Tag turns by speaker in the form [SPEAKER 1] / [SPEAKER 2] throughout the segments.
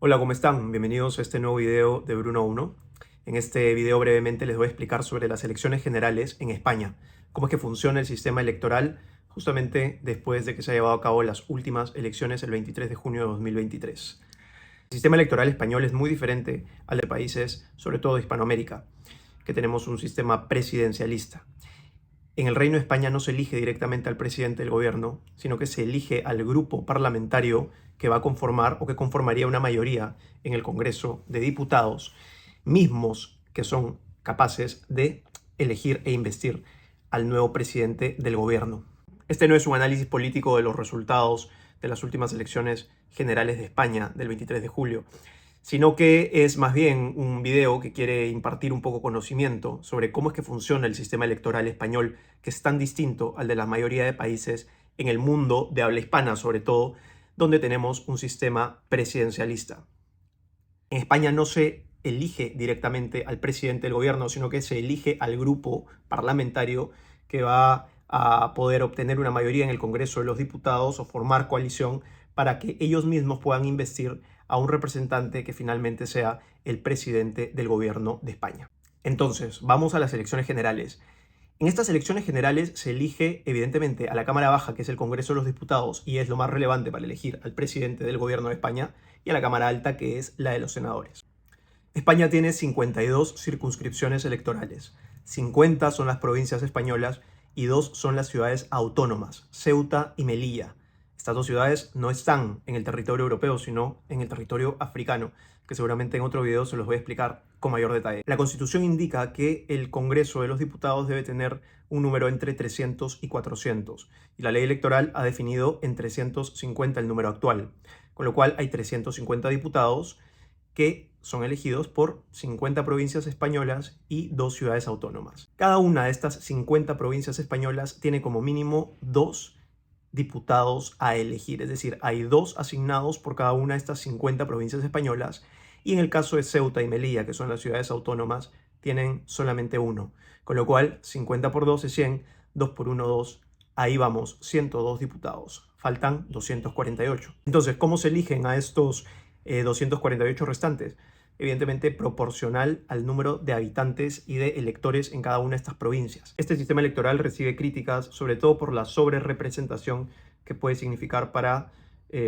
[SPEAKER 1] Hola, ¿cómo están? Bienvenidos a este nuevo video de Bruno 1. En este video brevemente les voy a explicar sobre las elecciones generales en España, cómo es que funciona el sistema electoral justamente después de que se haya llevado a cabo las últimas elecciones el 23 de junio de 2023. El sistema electoral español es muy diferente al de países, sobre todo de Hispanoamérica, que tenemos un sistema presidencialista. En el Reino de España no se elige directamente al presidente del gobierno, sino que se elige al grupo parlamentario que va a conformar o que conformaría una mayoría en el Congreso de Diputados, mismos que son capaces de elegir e investir al nuevo presidente del gobierno. Este no es un análisis político de los resultados de las últimas elecciones generales de España del 23 de julio, sino que es más bien un video que quiere impartir un poco conocimiento sobre cómo es que funciona el sistema electoral español, que es tan distinto al de la mayoría de países en el mundo de habla hispana, sobre todo, donde tenemos un sistema presidencialista. En España no se elige directamente al presidente del gobierno, sino que se elige al grupo parlamentario que va a poder obtener una mayoría en el Congreso de los Diputados o formar coalición para que ellos mismos puedan investir a un representante que finalmente sea el presidente del gobierno de España. Entonces, vamos a las elecciones generales. En estas elecciones generales se elige evidentemente a la Cámara Baja, que es el Congreso de los Diputados, y es lo más relevante para elegir al presidente del gobierno de España, y a la Cámara Alta, que es la de los senadores. España tiene 52 circunscripciones electorales. 50 son las provincias españolas y 2 son las ciudades autónomas, Ceuta y Melilla. Estas dos ciudades no están en el territorio europeo, sino en el territorio africano, que seguramente en otro video se los voy a explicar con mayor detalle. La Constitución indica que el Congreso de los Diputados debe tener un número entre 300 y 400, y la ley electoral ha definido en 350 el número actual, con lo cual hay 350 diputados que son elegidos por 50 provincias españolas y 2 ciudades autónomas. Cada una de estas 50 provincias españolas tiene como mínimo 2 diputados a elegir, es decir, hay 2 asignados por cada una de estas 50 provincias españolas, y en el caso de Ceuta y Melilla, que son las ciudades autónomas, tienen solamente uno, con lo cual 50 por 2 es 100, 2 por 1 2, ahí vamos, 102 diputados, faltan 248. Entonces, ¿cómo se eligen a estos 248 restantes? Evidentemente proporcional al número de habitantes y de electores en cada una de estas provincias. Este sistema electoral recibe críticas, sobre todo por la sobrerepresentación que puede significar para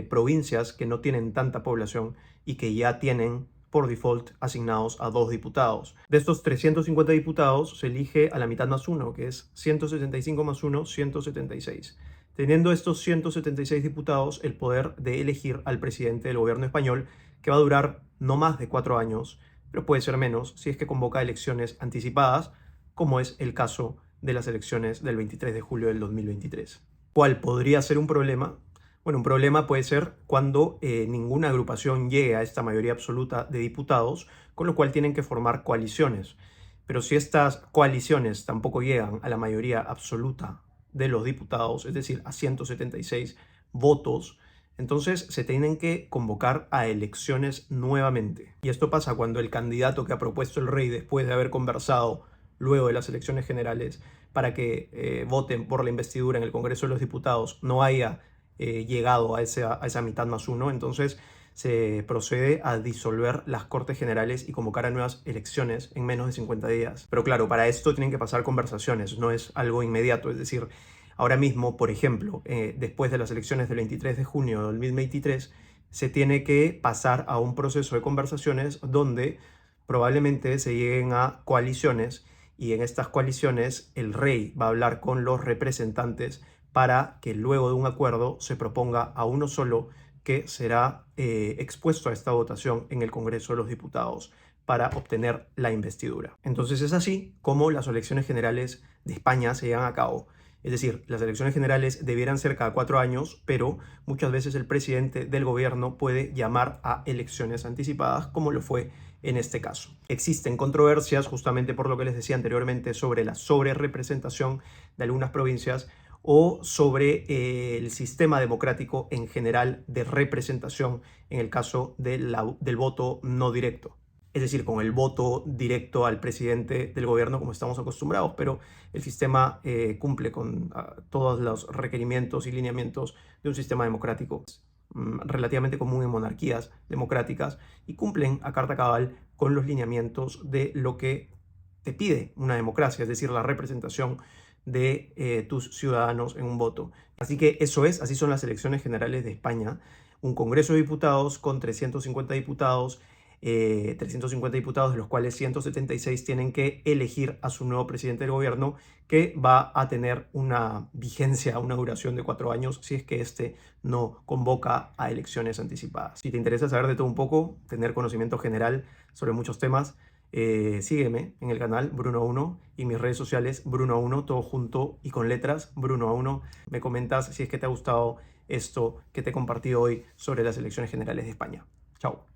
[SPEAKER 1] provincias que no tienen tanta población y que ya tienen por default asignados a 2 diputados. De estos 350 diputados se elige a la mitad más 1, que es 175 más 1, 176. Teniendo estos 176 diputados el poder de elegir al presidente del gobierno español, que va a durar no más de 4 años, pero puede ser menos si es que convoca elecciones anticipadas, como es el caso de las elecciones del 23 de julio del 2023. ¿Cuál podría ser un problema? Bueno, un problema puede ser cuando ninguna agrupación llegue a esta mayoría absoluta de diputados, con lo cual tienen que formar coaliciones. Pero si estas coaliciones tampoco llegan a la mayoría absoluta de los diputados, es decir, a 176 votos, entonces se tienen que convocar a elecciones nuevamente. Y esto pasa cuando el candidato que ha propuesto el rey, después de haber conversado luego de las elecciones generales para que voten por la investidura en el Congreso de los Diputados, no haya llegado a esa mitad más 1, entonces se procede a disolver las Cortes Generales y convocar a nuevas elecciones en menos de 50 días. Pero claro, para esto tienen que pasar conversaciones, no es algo inmediato, es decir, ahora mismo, por ejemplo, después de las elecciones del 23 de junio de 2023, se tiene que pasar a un proceso de conversaciones donde probablemente se lleguen a coaliciones, y en estas coaliciones el rey va a hablar con los representantes para que luego de un acuerdo se proponga a uno solo que será expuesto a esta votación en el Congreso de los Diputados para obtener la investidura. Entonces es así como las elecciones generales de España se llevan a cabo. Es decir, las elecciones generales debieran ser cada 4 años, pero muchas veces el presidente del gobierno puede llamar a elecciones anticipadas, como lo fue en este caso. Existen controversias, justamente por lo que les decía anteriormente, sobre la sobrerepresentación de algunas provincias o sobre el sistema democrático en general de representación en el caso del voto no directo. Es decir, con el voto directo al presidente del gobierno como estamos acostumbrados, pero el sistema cumple con todos los requerimientos y lineamientos de un sistema democrático. relativamente común en monarquías democráticas y cumplen a carta cabal con los lineamientos de lo que te pide una democracia, es decir, la representación de tus ciudadanos en un voto. Así que eso es, así son las elecciones generales de España. Un Congreso de Diputados con 350 diputados, 350 diputados de los cuales 176 tienen que elegir a su nuevo presidente del gobierno, que va a tener una vigencia, una duración de 4 años si es que este no convoca a elecciones anticipadas. Si te interesa saber de todo un poco, tener conocimiento general sobre muchos temas, sígueme en el canal Bruno1 y mis redes sociales Bruno1, todo junto y con letras Bruno1. Me comentas si es que te ha gustado esto que te he compartido hoy sobre las elecciones generales de España. Chao.